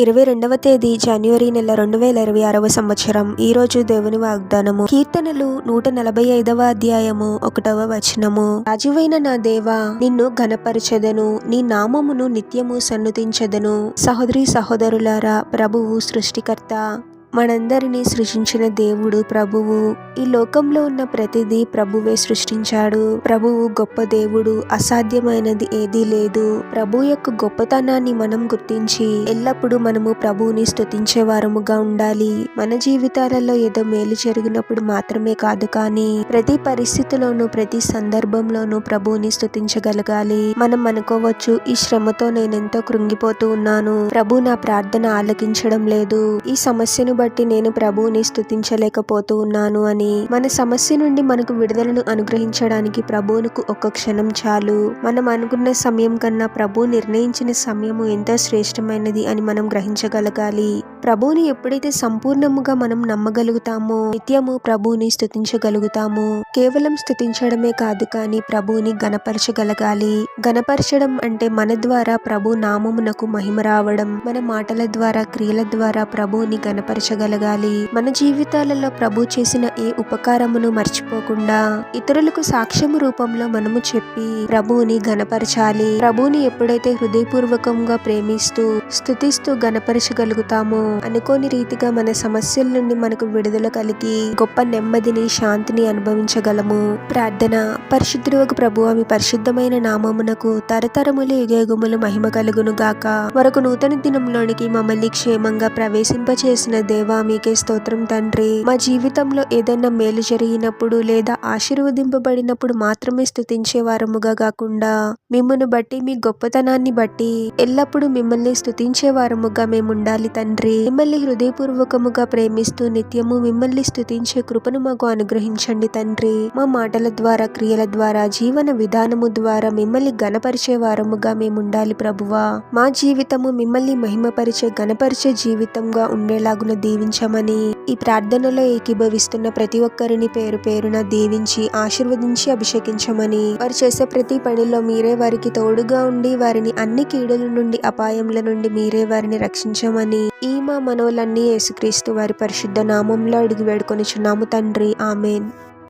22వ తేదీ జనవరి నెల 2026వ సంవత్సరం. ఈరోజు దేవుని వాగ్దానము. కీర్తనలు 145వ అధ్యాయము 1వ వచనము. రాజువైన నా దేవా, నిన్ను ఘనపరచెదను, నీ నామమును నిత్యము సన్నుతించెదను. సహోదరి సహోదరులారా, ప్రభువు సృష్టికర్త, మనందరినీ సృష్టించిన దేవుడు ప్రభువు. ఈ లోకంలో ఉన్న ప్రతిదీ ప్రభువే సృష్టించాడు. ప్రభువు గొప్ప దేవుడు, అసాధ్యమైనది ఏదీ లేదు. ప్రభు యొక్క గొప్పతనాన్ని మనం గుర్తించి ఎల్లప్పుడూ మనము ప్రభువుని స్తుతించే వారముగా ఉండాలి. మన జీవితాలలో ఏదో మేలు జరిగినప్పుడు మాత్రమే కాదు, కానీ ప్రతి పరిస్థితిలోనూ ప్రతి సందర్భంలోనూ ప్రభువుని స్తుతించగలగాలి. మనం అనుకోవచ్చు, ఈ శ్రమతో నేనెంతో కృంగిపోతూ ఉన్నాను, ప్రభు నా ప్రార్థన ఆలకించడం లేదు, ఈ సమస్యను బట్టి నేను ప్రభువుని స్తుతించలేకపోతూ ఉన్నాను అని. మన సమస్య నుండి మనకు విడుదలను అనుగ్రహించడానికి ప్రభువునికి ఒక్క క్షణం చాలు. మనం అనుకున్న సమయం కన్నా ప్రభు నిర్ణయించిన సమయము ఎంతో శ్రేష్టమైనది అని మనం గ్రహించగలగాలి. ప్రభువుని ఎప్పుడైతే సంపూర్ణముగా మనం నమ్మగలుగుతామో నిత్యము ప్రభువుని స్తుతించగలుగుతాము. కేవలం స్తుతించడమే కాదు, కానీ ప్రభువుని గణపరచగలగాలి. గణపరచడం అంటే మన ద్వారా ప్రభు నామమునకు మహిమ రావడం, మన మాటల ద్వారా క్రియల ద్వారా ప్రభువుని గణపరచగలగాలి. మన జీవితాలలో ప్రభు చేసిన ఏ ఉపకారమును మర్చిపోకుండా ఇతరులకు సాక్ష్యము రూపంలో మనము చెప్పి ప్రభువుని గణపరచాలి. ప్రభువుని ఎప్పుడైతే హృదయపూర్వకంగా ప్రేమిస్తూ స్తుతిస్తూ గణపరచగలుగుతామో అనుకోని రీతిగా మన సమస్యల నుండి మనకు విడుదల కలిగి గొప్ప నెమ్మదిని, శాంతిని అనుభవించగలము. ప్రార్థన. పరిశుద్ధుడగు ప్రభువా, మీ పరిశుద్ధమైన నామమునకు తరతరములు యుగయుగములు మహిమ కలుగును గాక. మరొక నూతన దినంలోనికి మమ్మల్ని క్షేమంగా ప్రవేశింపచేసిన దేవా, మీకే స్తోత్రం తండ్రి. మా జీవితంలో ఏదైనా మేలు జరిగినప్పుడు లేదా ఆశీర్వదింపబడినప్పుడు మాత్రమే స్తుతించే వారముగా కాకుండా మిమ్మును బట్టి, మీ గొప్పతనాన్ని బట్టి ఎల్లప్పుడూ మిమ్మల్ని స్తుతించే వారముగా మేము ఉండాలి తండ్రి. మిమ్మల్ని హృదయపూర్వకముగా ప్రేమిస్తూ నిత్యము మిమ్మల్ని స్తుతించే కృపను మాకు అనుగ్రహించండి తండ్రి. మా మాటల ద్వారా, క్రియల ద్వారా, జీవన విధానము ద్వారా మిమ్మల్ని గణపరిచే వారముగా మేము ఉండాలి ప్రభువా. మా జీవితము మిమ్మల్ని మహిమపరిచే, గణపరిచే జీవితంగా ఉండేలాగున దీవించమని ఈ ప్రార్థనలో ఏకీభవిస్తున్న ప్రతి ఒక్కరిని పేరు పేరున దీవించి ఆశీర్వదించి అభిషేకించమని, వారు చేసే ప్రతి పనిలో మీరే వారికి తోడుగా ఉండి వారిని అన్ని కీడుల నుండి, అపాయముల నుండి మీరే వారిని రక్షించమని ఈ మా మనవులన్నీ యేసుక్రీస్తు వారి పరిశుద్ధ నామంలో అడిగి వేడుకొనిచున్నాము తండ్రి. ఆమెన్.